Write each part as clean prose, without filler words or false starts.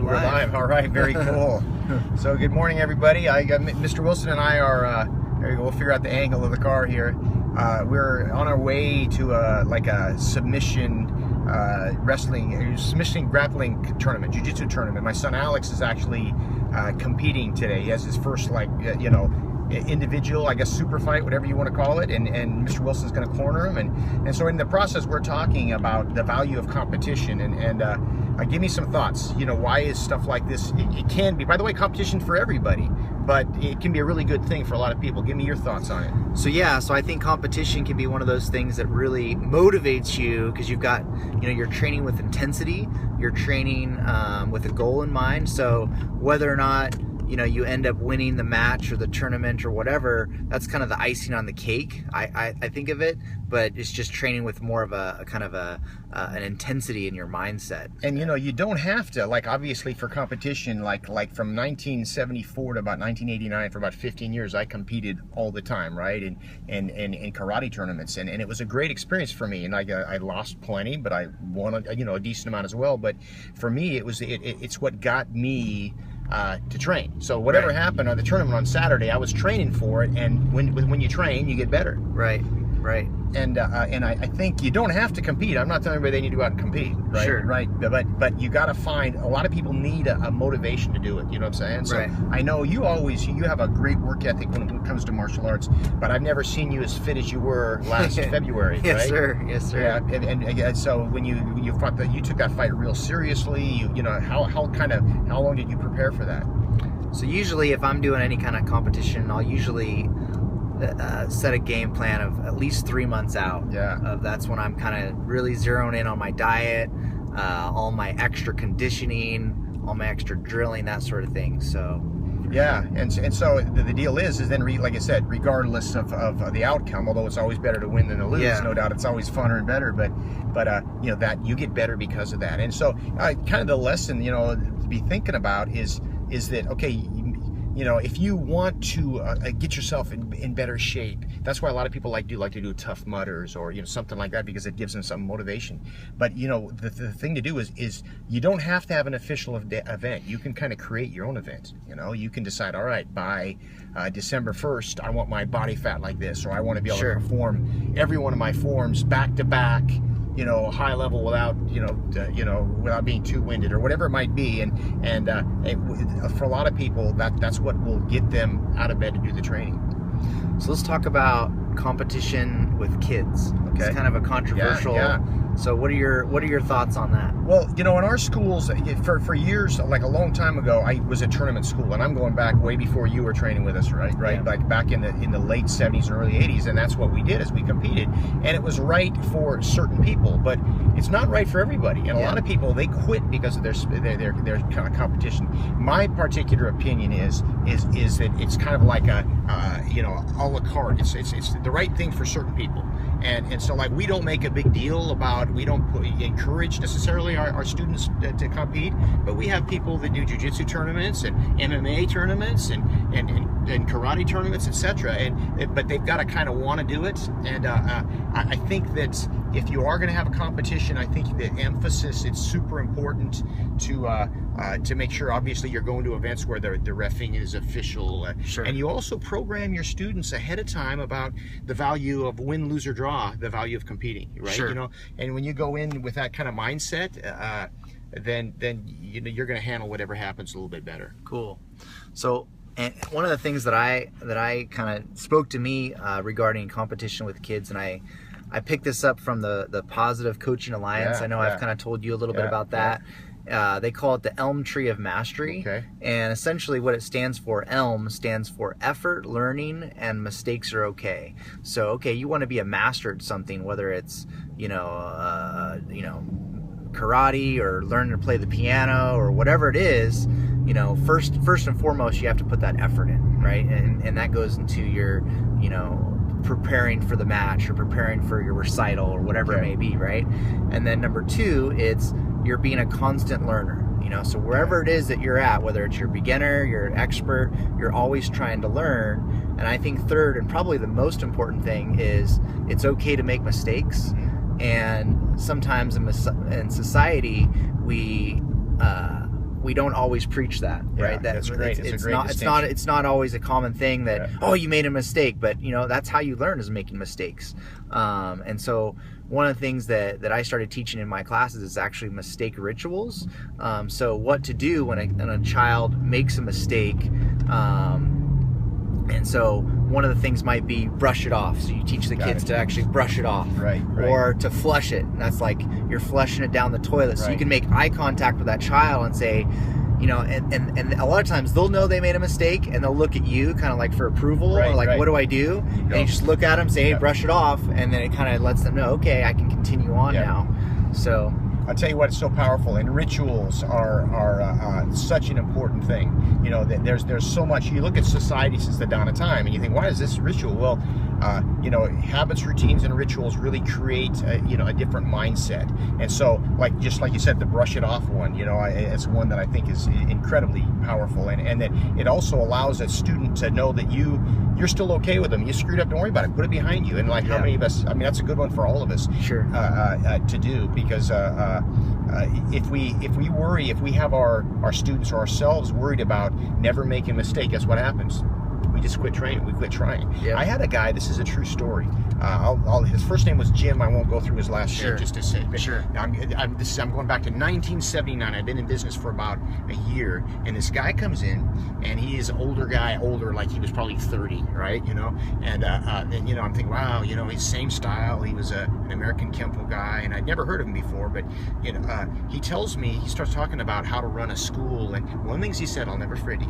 We're live. All right, very cool. So good morning, everybody. Mr. Wilson and I are, there you go, we'll figure out the angle of the car here. We're on our way to a submission grappling tournament, jiu-jitsu tournament. My son Alex is actually competing today. He has his first, individual, I guess, super fight, whatever you want to call it, and Mr. Wilson's going to corner him, and so in the process we're talking about the value of competition, and give me some thoughts. Why is stuff like this, it can be, by the way, competition for everybody, but it can be a really good thing for a lot of people. Give me your thoughts on it. So I think competition can be one of those things that really motivates you, because you've got, you're training with intensity, you're training with a goal in mind. So whether or not you end up winning the match or the tournament or whatever, that's kind of the icing on the cake, I think of it, but it's just training with more of a kind of an intensity in your mindset. And you don't have to, obviously for competition, like from 1974 to about 1989, for about 15 years, I competed all the time, right? In karate tournaments, and it was a great experience for me, and I lost plenty, but I won a decent amount as well. But for me, it's what got me to train. So whatever happened on the tournament on Saturday, I was training for it, and when you train, you get better. Right. And I think you don't have to compete. I'm not telling everybody they need to go out and compete, right? Sure. Right. But you got to find, a lot of people need a motivation to do it. You know what I'm saying? So I know you have a great work ethic when it comes to martial arts, but I've never seen you as fit as you were last February. Yes, right? Sir. Yeah. And so when you fought you took that fight real seriously. How long did you prepare for that? So usually, if I'm doing any kind of competition, I'll usually set a game plan of at least 3 months out. That's when I'm kind of really zeroing in on my diet, all my extra conditioning, all my extra drilling, that sort of thing. So yeah, and so the deal is then, like I said, regardless of the outcome, although it's always better to win than to lose, no doubt, it's always funner and better, but that you get better because of that. And so kind of the lesson to be thinking about is that, okay, if you want to get yourself in better shape, that's why a lot of people like to do Tough Mudders or something like that, because it gives them some motivation. But the thing to do is you don't have to have an official event. You can kind of create your own event. You can decide, all right, by December 1st, I want my body fat like this, or I want to be able to perform every one of my forms back to back, high level without without being too winded, or whatever it might be, and for a lot of people that's what will get them out of bed to do the training. So let's talk about competition with kids. Okay. It's kind of a controversial. Yeah. So what are your thoughts on that? Well, in our schools, for years, like a long time ago, I was at tournament school, and I'm going back way before you were training with us, right? Yeah. Like back in the late 70s and early 80s, and that's what we did, is we competed, and it was right for certain people, but it's not right for everybody. And a lot of people, they quit because of their kind of competition. My particular opinion is that it's kind of like a a la carte. It's the right thing for certain people, and so we don't make a big deal about. We don't encourage necessarily our students to compete, but we have people that do jiu-jitsu tournaments and MMA tournaments and karate tournaments, etc. But they've got to kind of want to do it. And I think that if you are going to have a competition, I think the emphasis, it's super important to make sure, obviously, you're going to events where the reffing is official. Sure. And you also program your students ahead of time about the value of win, lose, or draw, the value of competing, right? Sure. And when you go in with that kind of mindset, then you're going to handle whatever happens a little bit better. Cool. So, and one of the things that I kind of spoke to me regarding competition with kids, and I picked this up from the Positive Coaching Alliance. I know I've kind of told you a little bit about that. They call it the Elm Tree of Mastery. Okay. And essentially what it stands for, ELM, stands for effort, learning, and mistakes are okay. So, okay, you want to be a master at something, whether it's, karate or learning to play the piano or whatever it is, first and foremost, you have to put that effort in, right? And that goes into your, preparing for the match or preparing for your recital or whatever it may be, right? And then number two, it's you're being a constant learner. So wherever it is that you're at, whether it's your beginner, you're an expert, you're always trying to learn. And I think third, and probably the most important thing, is it's okay to make mistakes. And sometimes in society, we we don't always preach that, right? That's great. It's not always a common thing that, oh, you made a mistake, but you know, that's how you learn, is making mistakes. And so one of the things that I started teaching in my classes is actually mistake rituals. So what to do when a child makes a mistake. And so one of the things might be brush it off. So you teach the kids to actually brush it off. Right. Or to flush it. And that's like you're flushing it down the toilet. So you can make eye contact with that child and say, you know, and a lot of times they'll know they made a mistake and they'll look at you kind of like for approval, or like, what do I do? And you just look at them, say, hey, brush it off. And then it kind of lets them know, okay, I can continue on now. So I'll tell you what, it's so powerful, and rituals are such an important thing. You know, there's so much. You look at society since the dawn of time, and you think, why is this ritual? Well, you know, habits, routines, and rituals really create you know, a different mindset. And so, just like you said, the brush it off one, you know, it's one that I think is incredibly powerful, and that it also allows a student to know that you're still okay with them. You screwed up, don't worry about it. Put it behind you. And like, how many of us? I mean, that's a good one for all of us. Sure. To do, because if we worry, if we have our students or ourselves worried about never making a mistake, guess what happens? We just quit training. We quit trying. I had a guy. This is a true story. His first name was Jim. I won't go through his last name just to say. But I'm going back to 1979. I've been in business for about a year, and this guy comes in, and he is an older guy, like he was probably 30, right? You know, and you know, I'm thinking, wow, you know, he's same style. He was an American Kempo guy, and I'd never heard of him before. But you know, he tells me, he starts talking about how to run a school, and one of the things he said, I'll never forget.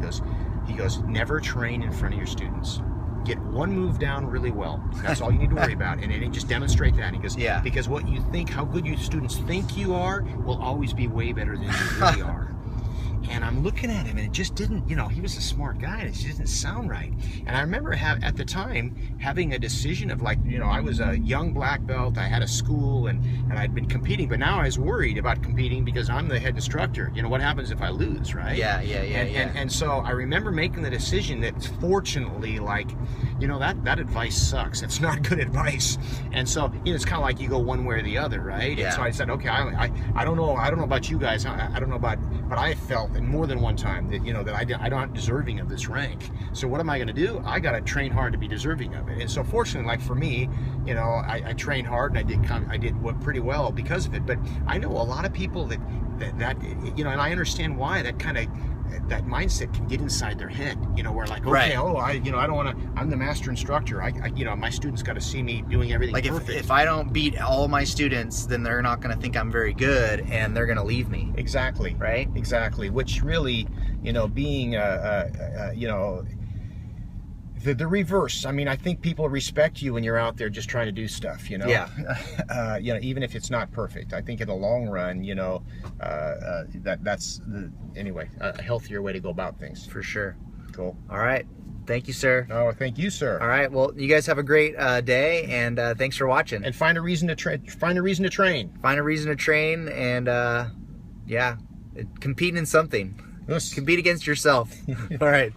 He goes, never train in front of your students. Get one move down really well. That's all you need to worry about. And then just demonstrate that. And he goes, because what you think, how good your students think you are, will always be way better than you really are. And I'm looking at him, and it just didn't, you know, he was a smart guy, and it just didn't sound right. And I remember at the time having a decision of, like, you know, I was a young black belt, I had a school, and I'd been competing, but now I was worried about competing because I'm the head instructor. You know, what happens if I lose, right? And so I remember making the decision that, fortunately, like, you know, that advice sucks. It's not good advice. And so, you know, it's kind of like you go one way or the other, right? And so I said, okay, I don't know about you guys, I don't know about, but I felt more than one time that, you know, that I'm not deserving of this rank. So what am I going to do? I got to train hard to be deserving of it. And so fortunately, like for me, you know, I trained hard, and I did pretty well because of it. But I know a lot of people that you know, and I understand why that mindset can get inside their head, you know, where like, okay, you know, I don't want to, I'm the master instructor. You know, my students got to see me doing everything like perfect. If I don't beat all my students, then they're not going to think I'm very good, and they're going to leave me. Exactly. Right? Exactly. Which really, you know, being, you know, the reverse. I mean, I think people respect you when you're out there just trying to do stuff, you know? You know, even if it's not perfect. I think in the long run, you know, that's anyway, a healthier way to go about things. For sure. Cool. All right. Thank you, sir. Oh, thank you, sir. All right. Well, you guys have a great day, and thanks for watching. And find a reason to train. Find a reason to train. Find a reason to train, and yeah, compete in something. Yes. Compete against yourself. All right.